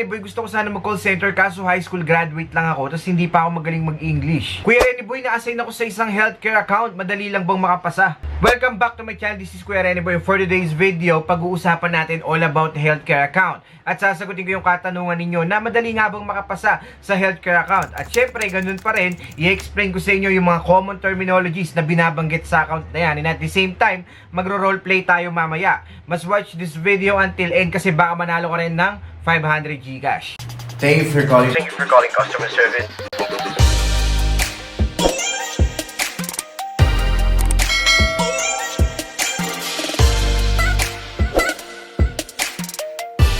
Boy, gusto ko sana mag-call center kaso high school graduate lang ako tapos hindi pa ako magaling mag-English. Kuya Renny Boy, na-assign ako sa isang healthcare account. Madali lang bang makapasa? Welcome back to my channel. This is Kuya Renny Boy. For today's video, pag-uusapan natin all about the healthcare account. At sasagutin ko yung katanungan ninyo na madali nga bang makapasa sa healthcare account. At syempre, ganun pa rin, i-explain ko sa inyo yung mga common terminologies na binabanggit sa account na yan. And at the same time, magro-roleplay tayo mamaya. Mas watch this video until end kasi baka manalo ka rin ng 500 Gcash. Thank you for calling customer service.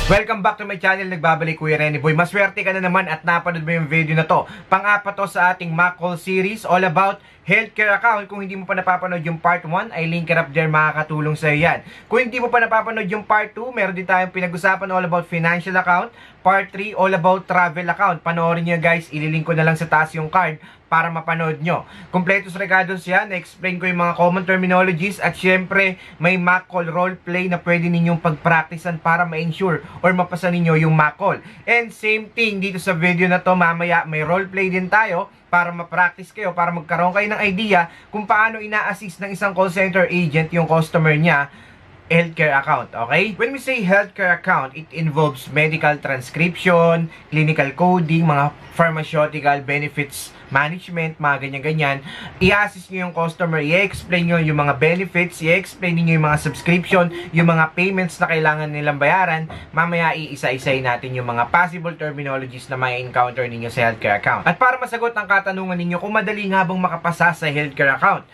Welcome back to my channel. Nagbabalik Kuya Renny Boy. Maswerte ka na naman at napanood mo yung video na to. Pang-apat to sa ating mock call series all about healthcare account. Kung hindi mo pa napapanood yung part 1, ay link it up there, makakatulong sa'yo yan. Kung hindi mo pa napapanood yung part 2, meron din tayong pinag-usapan all about financial account. Part 3, all about travel account. Panoorin nyo guys, ililink ko na lang sa taas yung card para mapanood nyo. Kompletos recados yan, na-explain ko yung mga common terminologies at syempre may mock call roleplay na pwede ninyong pag-practicean para ma-ensure or mapasa ninyo yung mock call. And same thing dito sa video na to, mamaya may roleplay din tayo para ma-practice kayo, para magkaroon kayo ng idea kung paano ina-assist ng isang call center agent yung customer niya healthcare account, okay? When we say healthcare account, it involves medical transcription, clinical coding, mga pharmaceutical benefits management, mga ganyan-ganyan. I-assist nyo yung customer, i-explain nyo yung mga benefits, i-explain nyo yung mga subscription, yung mga payments na kailangan nilang bayaran. Mamaya iisa-isay natin yung mga possible terminologies na may encounter ninyo sa healthcare account. At para masagot ang katanungan ninyo kung madali nga bang makapasa sa healthcare account,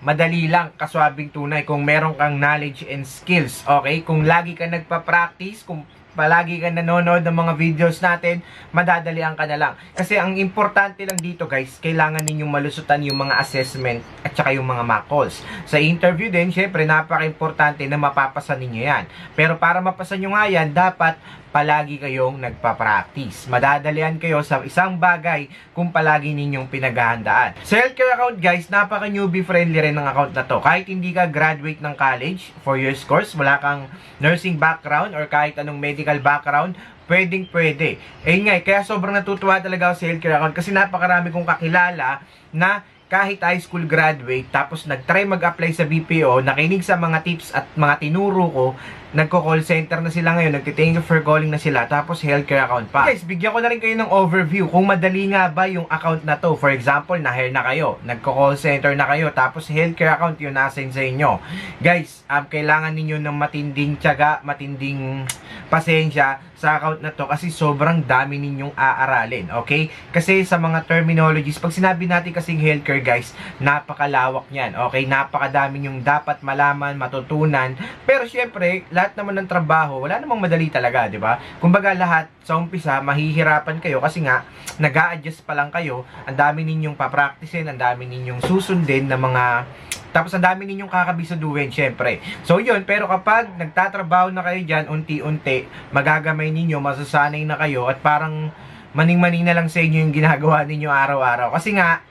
madali lang, kaswabing tunay kung meron kang knowledge and skills, okay? Kung lagi ka nagpa-practice, kung palagi ka nanonood ng mga videos natin, madadalian ka na lang. Kasi ang importante lang dito guys, kailangan ninyong malusutan yung mga assessment at saka yung mga mock calls. Sa interview din, syempre, napaka-importante na mapapasa ninyo yan. Pero para mapasa nyo nga yan, dapat palagi kayong nagpa-practice. Madadalian kayo sa isang bagay kung palagi ninyong pinaghahandaan. Sa healthcare account guys, napaka-newbie friendly rin ng account na to. Kahit hindi ka graduate ng college, 4 years course, wala kang nursing background or kahit anong medical background, pwedeng-pwede. Nga, kaya sobrang natutuwa talaga ako sa healthcare account kasi napakarami kong kakilala na kahit high school graduate, tapos nag-try mag-apply sa BPO, nakinig sa mga tips at mga tinuro ko, nagko-call center na sila ngayon, nagti-thank you for calling na sila, tapos healthcare account pa. Guys, bigyan ko na rin kayo ng overview kung madali nga ba yung account na to. For example, na-hire na kayo, nagko-call center na kayo, tapos healthcare account yung na-assign sa inyo. Guys, kailangan ninyo ng matinding tiyaga, matinding pasensya sa account na to kasi sobrang dami ninyong aaralin, okay? Kasi sa mga terminologies, pag sinabi natin kasing healthcare guys, napakalawak niyan, okay? Napakadami yung dapat malaman, matutunan, pero syempre, lahat naman ng trabaho, wala namang madali talaga, di ba? Kumbaga lahat, sa umpisa, mahihirapan kayo kasi nga, nag-a-adjust pa lang kayo, ang dami ninyong papracticein, ang dami ninyong susundin na mga tapos ang dami ninyong kakabisuduhin, syempre. So yun, pero kapag nagtatrabaho na kayo dyan, unti-unti, magagamay ninyo, masasanay na kayo, at parang maning-maning na lang sa inyo yung ginagawa ninyo araw-araw. Kasi nga,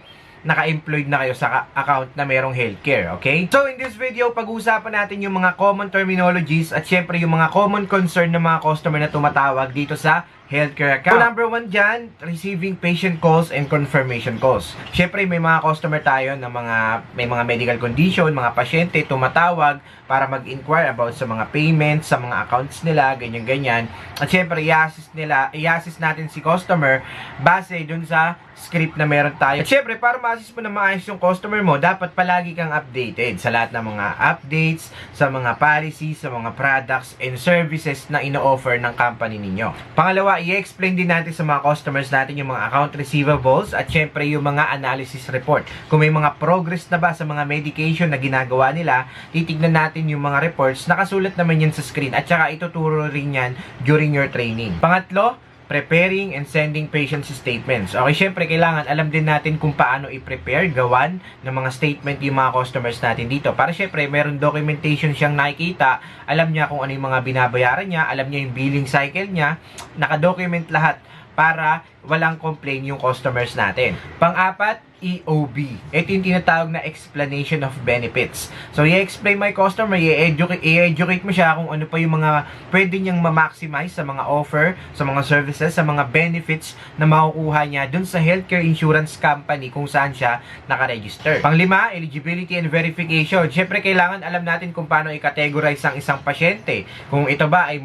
naka-employed na kayo sa account na merong healthcare, okay? So in this video, pag-uusapan natin yung mga common terminologies at syempre yung mga common concern ng mga customer na tumatawag dito sa healthcare account. So number 1 dyan, receiving patient calls and confirmation calls. Syempre may mga customer tayo na may mga medical condition, mga pasyente tumatawag para mag-inquire about sa mga payments, sa mga accounts nila, ganyan-ganyan. At syempre i-assist natin si customer base dun sa script na meron tayo. At syempre para ma-assist mo na maayos yung customer mo, dapat palagi kang updated sa lahat ng mga updates, sa mga policies, sa mga products and services na ino-offer ng company ninyo. Pangalawa, i-explain din natin sa mga customers natin yung mga account receivables at syempre yung mga analysis report. Kung may mga progress na ba sa mga medication na ginagawa nila, titignan natin yung mga reports. Nakasulat naman yan sa screen at saka ituturo rin yan during your training. Pangatlo, preparing and sending patient statements. Okay, syempre kailangan alam din natin kung paano i-prepare, gawan ng mga statement yung mga customers natin dito. Para syempre meron documentation siyang nakikita, alam niya kung ano yung mga binabayaran niya, alam niya yung billing cycle niya, naka-document lahat para walang complain yung customers natin. Pang-apat, EOB. Ito yung tinatawag na explanation of benefits. So, i-explain my customer, i-educate mo siya kung ano pa yung mga pwede niyang ma-maximize sa mga offer, sa mga services, sa mga benefits na makukuha niya dun sa healthcare insurance company kung saan siya nakaregister. Panglima, eligibility and verification. Siyempre, kailangan alam natin kung paano i-categorize ang isang pasyente. Kung ito ba ay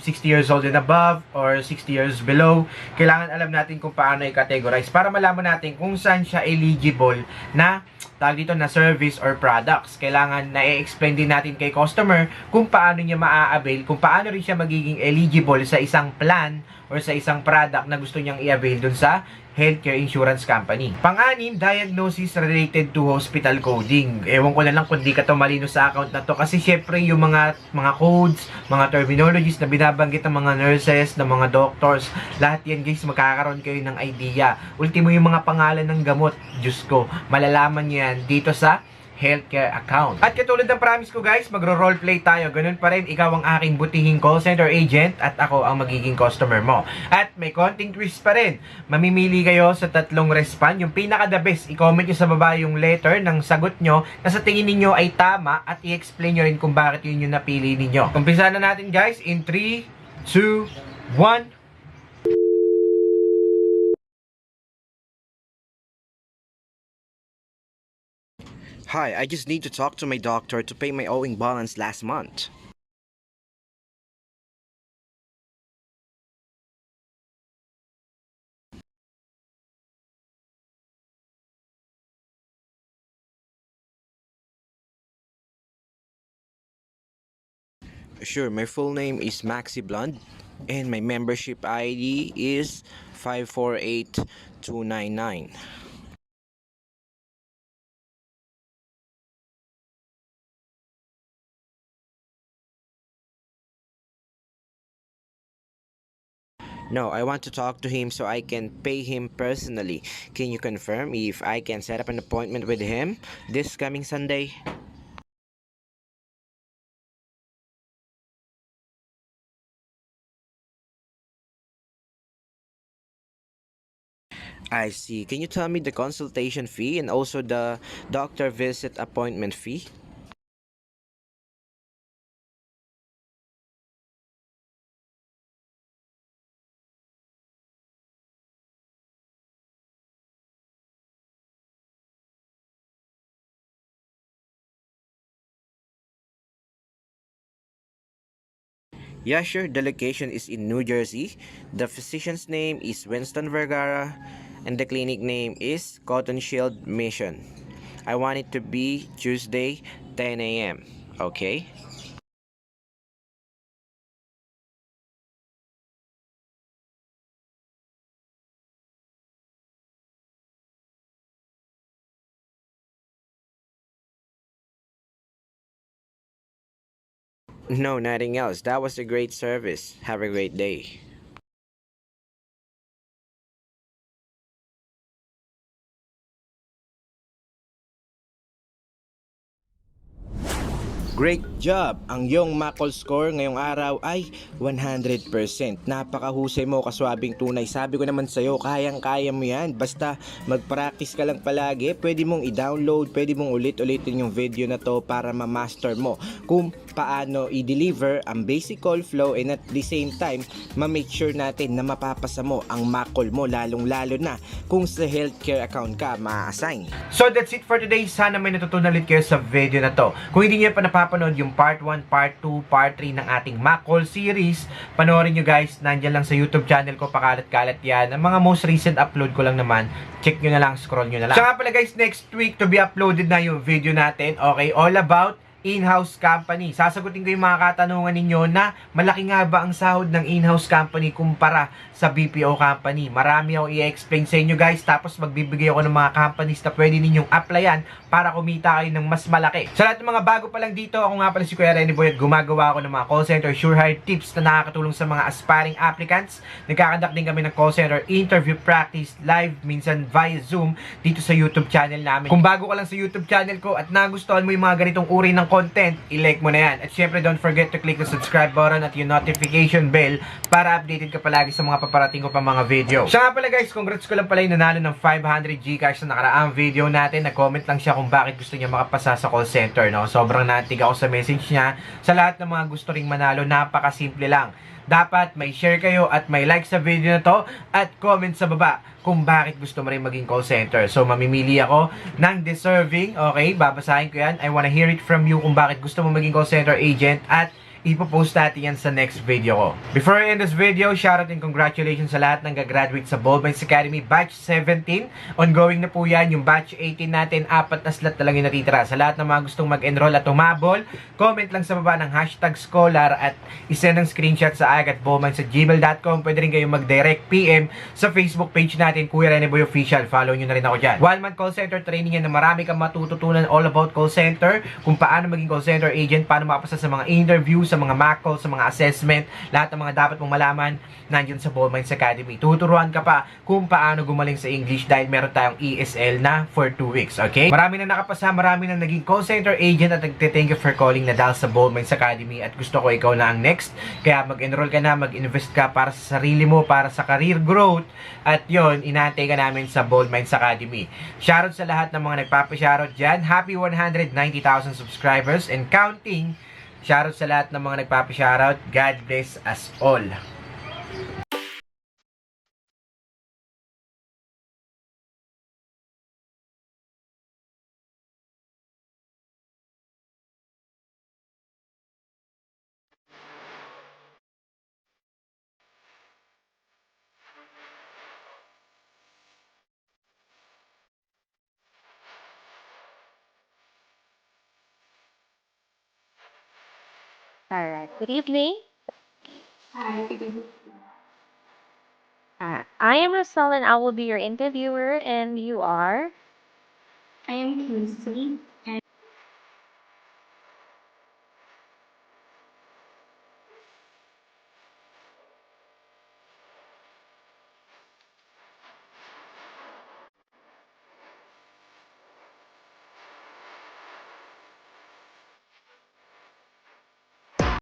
60 years old and above or 60 years below, kailangan alam natin kung paano i-categorize para malaman natin kung saan siya eligible na tawag dito na service or products. Kailangan na i-explain din natin kay customer kung paano niya maa-avail, kung paano rin siya magiging eligible sa isang plan or sa isang product na gusto niyang i-avail dun sa healthcare insurance company. Pang-anim, diagnosis related to hospital coding. Ewan ko na lang kung di ka to malino sa account na to kasi syempre yung mga codes, mga terminologies na binabanggit ng mga nurses, ng mga doctors, lahat yan guys, magkakaroon kayo ng idea. Ultimo yung mga pangalan ng gamot, Diyos ko, malalaman yan dito sa healthcare account. At katulad ng promise ko guys, magro-roleplay tayo. Ganun pa rin, ikaw ang aking butihing call center agent at ako ang magiging customer mo. At may konting twist pa rin. Mamimili kayo sa tatlong respond. Yung pinaka-the best, i-comment nyo sa baba yung letter ng sagot nyo na sa tingin ninyo ay tama at i-explain nyo rin kung bakit yun yung napili ninyo. Umpisa na natin guys in 3, 2, 1. Hi, I just need to talk to my doctor to pay my owing balance last month. Sure, my full name is Maxi Blond and my membership ID is 548299. No, I want to talk to him so I can pay him personally. Can you confirm if I can set up an appointment with him this coming Sunday? I see. Can you tell me the consultation fee and also the doctor visit appointment fee? Yeah, sure. The location is in New Jersey. The physician's name is Winston Vergara, and the clinic name is Cotton Shield Mission. I want it to be Tuesday, 10 a.m. Okay? No, nothing else. That was a great service. Have a great day. Great job! Ang iyong Macol score ngayong araw ay 100%. Napakahusay mo, kaswabing tunay. Sabi ko naman sa'yo, kayang-kaya mo yan. Basta mag-practice ka lang palagi. Pwede mong i-download, pwede mong ulit-ulitin yung video na to para ma-master mo kung paano i-deliver ang basic call flow, and at the same time, ma-make sure natin na mapapasa mo ang Macol mo, lalong-lalo na kung sa healthcare account ka ma-assign. So that's it for today. Sana may natutunan ulit kayo sa video na to. Kung hindi niyo pa napapanood yung part 1, part 2, part 3 ng ating Macol series, panoorin nyo guys. Nandiyan lang sa YouTube channel ko, pakalat-kalat yan. Ang mga most recent upload ko lang naman, check nyo na lang, scroll nyo na lang. So nga pala guys, next week to be uploaded na yung video natin. Okay, all about in-house company. Sasagutin ko yung mga katanungan ninyo na malaki nga ba ang sahod ng in-house company kumpara sa BPO company. Marami akong i-explain sa inyo guys, tapos magbibigay ako ng mga companies na pwede ninyong applyan para kumita kayo ng mas malaki. Sa lahat ng mga bago pa lang dito, ako nga pala si Kuya Renny Boy at gumagawa ako ng mga call center sure hire tips na nakakatulong sa mga aspiring applicants. Nagkakandak din kami ng call center interview practice live, minsan via Zoom dito sa YouTube channel namin. Kung bago ka lang sa YouTube channel ko at nagustuhan mo yung mga ganitong uri ng content, i-like mo na yan. At syempre, don't forget to click the subscribe button at yung notification bell para updated ka palagi sa mga paparating ko pa mga video. Siya nga pala guys, congrats ko lang pala yung nanalo ng 500 Gcash na nakaraang video natin. Nag-comment lang siya kung bakit gusto niya makapasa sa call center, no? Sobrang natig ako sa message niya. Sa lahat ng mga gusto ring manalo, napakasimple lang. Dapat may share kayo at may like sa video na to at comment sa baba kung bakit gusto mo rin maging call center. So, mamimili ako ng deserving. Okay, babasahin ko yan. I wanna hear it from you kung bakit gusto mo maging call center agent at ipopost natin yan sa next video ko. Before I end this video, shoutout and congratulations sa lahat ng gagraduate sa Bold Minds Academy Batch 17. Ongoing na po yan. Yung Batch 18 natin, 4 na slot na lang yung natitira. Sa lahat ng mga gustong mag-enroll at umabol, comment lang sa baba ng hashtag scholar at isend ng screenshot sa agatbowminds@gmail.com. Pwede rin kayong mag-direct PM sa Facebook page natin, Kuya Rene Boy Official. Follow nyo na rin ako dyan. 1-month call center training yan na marami kang matututunan all about call center, kung paano maging call center agent, paano makapasa sa mga interviews, sa mga mock call, sa mga assessment, lahat ng mga dapat mong malaman nandiyan sa Bold Minds Academy. Tuturuan ka pa kung paano gumaling sa English dahil meron tayong ESL na for 2 weeks, okay? Marami na nakapasa, marami na naging call center agent at nagte-thank you for calling na dahil sa Bold Minds Academy at gusto ko ikaw na ang next. Kaya mag-enroll ka na, mag-invest ka para sa sarili mo, para sa career growth at yon inaantay ka namin sa Bold Minds Academy. Shoutout sa lahat ng mga nagpapa-shoutout dyan. Happy 190,000 subscribers and counting. Shoutout sa lahat ng mga nagpapa-shoutout. God bless us all. All right. Good evening. Hi, I am Rosal and I will be your interviewer, and you are. I am Quincy.